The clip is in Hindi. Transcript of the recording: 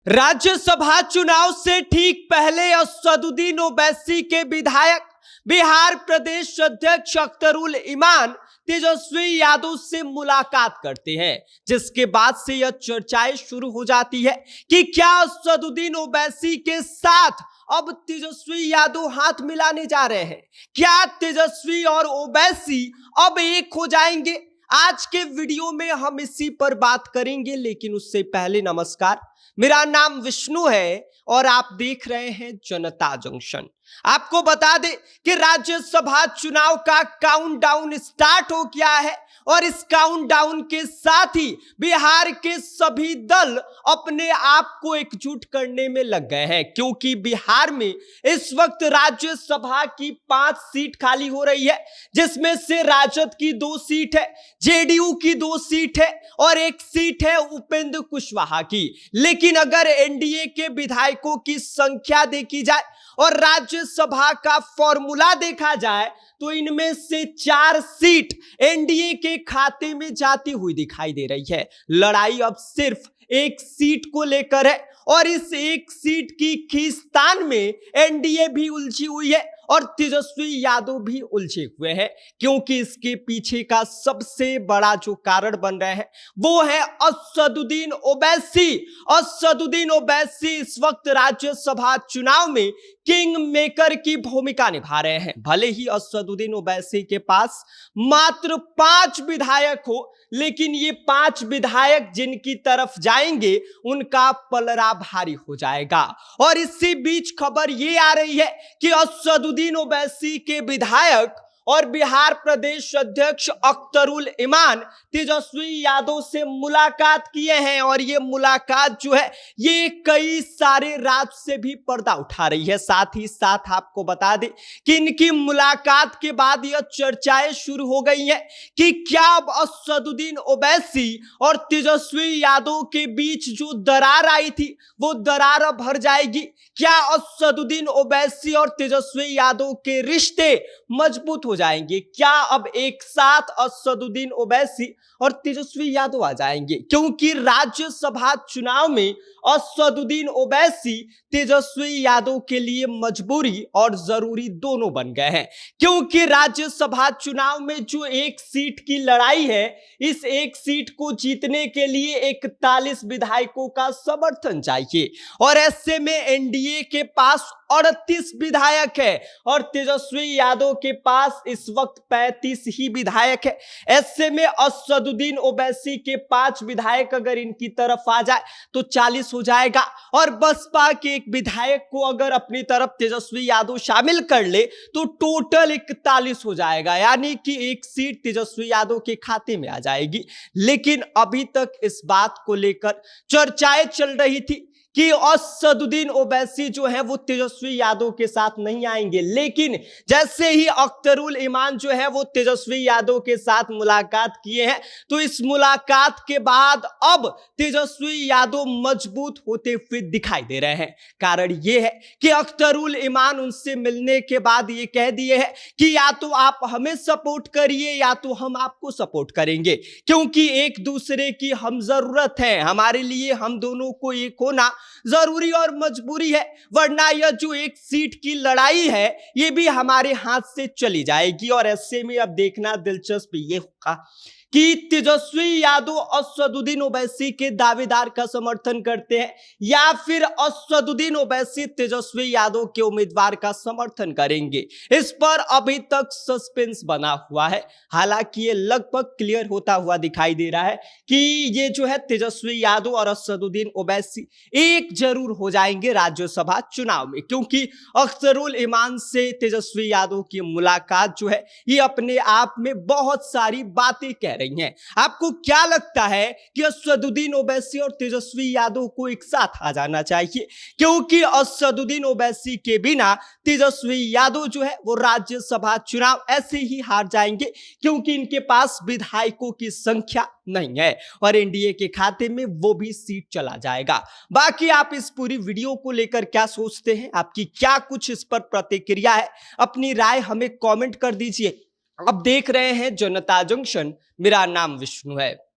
राज्यसभा चुनाव से ठीक पहले असदुद्दीन ओवैसी के विधायक बिहार प्रदेश अध्यक्ष अख्तरुल इमान तेजस्वी यादव से मुलाकात करते हैं, जिसके बाद से यह चर्चाएं शुरू हो जाती है कि क्या असदुद्दीन ओवैसी के साथ अब तेजस्वी यादव हाथ मिलाने जा रहे हैं। क्या तेजस्वी और ओवैसी अब एक हो जाएंगे? आज के वीडियो में हम इसी पर बात करेंगे, लेकिन उससे पहले नमस्कार, मेरा नाम विष्णु है और आप देख रहे हैं जनता जंक्शन। आपको बता दें कि राज्यसभा चुनाव का काउंटडाउन स्टार्ट हो गया है और इस काउंटडाउन के साथ ही बिहार के सभी दल अपने आप को एकजुट करने में लग गए हैं, क्योंकि बिहार में इस वक्त राज्यसभा की 5 सीट खाली हो रही है, जिसमें से राजद की 2 सीट है, जेडीयू की 2 सीट है और 1 सीट है उपेंद्र कुशवाहा की। लेकिन अगर एनडीए के विधायकों की संख्या देखी जाए और राज्यसभा का फॉर्मूला देखा जाए तो इनमें से 4 सीट एनडीए के खाते में जाती हुई दिखाई दे रही है। लड़ाई अब सिर्फ 1 सीट को लेकर है और इस 1 सीट की खींचतान में एनडीए भी उलझी हुई है और तेजस्वी यादव भी उलझे हुए हैं, क्योंकि इसके पीछे का सबसे बड़ा जो कारण बन रहे हैं वो है असदुद्दीन ओवैसी। असदुद्दीन ओवैसी इस वक्त राज्यसभा चुनाव में किंग मेकर की भूमिका निभा रहे हैं। भले ही असदुद्दीन ओवैसी के पास मात्र 5 विधायक हो, लेकिन ये 5 विधायक जिनकी तरफ जाएंगे उनका पलड़ा भारी हो जाएगा। और इसी बीच खबर ये आ रही है कि असदुद्दीन ओवैसी के विधायक और बिहार प्रदेश अध्यक्ष अख्तरुल इमान तेजस्वी यादव से मुलाकात किए हैं और ये मुलाकात जो है ये कई सारे राज्य से भी पर्दा उठा रही है। साथ ही साथ आपको बता दें कि इनकी मुलाकात के बाद यह चर्चाएं शुरू हो गई हैं कि क्या अब असदुद्दीन ओवैसी और तेजस्वी यादव के बीच जो दरार आई थी वो दरार अब भर जाएगी। क्या असदुद्दीन ओवैसी और तेजस्वी यादव के रिश्ते मजबूत हो जाएंगे? क्या अब एक साथ असदुद्दीन ओवैसी और तेजस्वी यादव आ जाएंगे? क्योंकि राज्यसभा चुनाव में असदुद्दीन ओवैसी तेजस्वी यादव के लिए मजबूरी और जरूरी दोनों बन गए हैं, क्योंकि राज्यसभा चुनाव में जो 1 सीट की लड़ाई है, इस 1 सीट को जीतने के लिए 41 विधायकों का समर्थन चाहिए और ऐसे में एनडीए के पास 38 विधायक है और तेजस्वी यादव के पास इस वक्त 35 ही विधायक है। ऐसे में असदुद्दीन ओवैसी के 5 विधायक अगर इनकी तरफ आ जाए तो 40 हो जाएगा और बसपा के 1 विधायक को अगर अपनी तरफ तेजस्वी यादव शामिल कर ले तो टोटल 41 हो जाएगा, यानी कि 1 सीट तेजस्वी यादव के खाते में आ जाएगी। लेकिन अभी तक इस बात को लेकर चर्चाएं चल रही थी कि असदुद्दीन ओवैसी जो है वो तेजस्वी यादव के साथ नहीं आएंगे, लेकिन जैसे ही अख्तरुल इमान जो है वो तेजस्वी यादव के साथ मुलाकात किए हैं तो इस मुलाकात के बाद अब तेजस्वी यादव मजबूत होते हुए दिखाई दे रहे हैं। कारण ये है कि अख्तरुल इमान उनसे मिलने के बाद ये कह दिए हैं कि या तो आप हमें सपोर्ट करिए या तो हम आपको सपोर्ट करेंगे, क्योंकि एक दूसरे की हम जरूरत है, हमारे लिए हम दोनों को एक होना जरूरी और मजबूरी है, वरना यह जो 1 सीट की लड़ाई है ये भी हमारे हाथ से चली जाएगी। और ऐसे में अब देखना दिलचस्प ये होगा कि तेजस्वी यादव असदुद्दीन ओवैसी के दावेदार का समर्थन करते हैं या फिर असदुद्दीन ओवैसी तेजस्वी यादव के उम्मीदवार का समर्थन करेंगे। इस पर अभी तक सस्पेंस बना हुआ है। हालांकि ये लगभग क्लियर होता हुआ दिखाई दे रहा है कि ये जो है तेजस्वी यादव और असदुद्दीन ओवैसी एक जरूर हो जाएंगे राज्यसभा चुनाव में, क्योंकि अख्तरुल इमान से तेजस्वी यादव की मुलाकात जो है ये अपने आप में बहुत सारी बातें कह रही हैं। आपको क्या लगता है कि असदुद्दीन ओवैसी और तेजस्वी यादव को एक साथ आ जाना चाहिए? क्योंकि असदुद्दीन ओवैसी के बिना तेजस्वी यादव जो है वो राज्यसभा चुनाव ऐसे ही हार जाएंगे, क्योंकि इनके पास विधायकों की संख्या नहीं है और एनडीए के खाते में वो भी सीट चला जाएगा। बाकी आप इस पूरी वीडियो को लेकर क्या सोचते हैं? आपकी क्या कुछ इस पर प्रतिक्रिया है? अपनी राय हमें कमेंट कर दीजिए। अब देख रहे हैं जनता जंक्शन, मेरा नाम विष्णु है।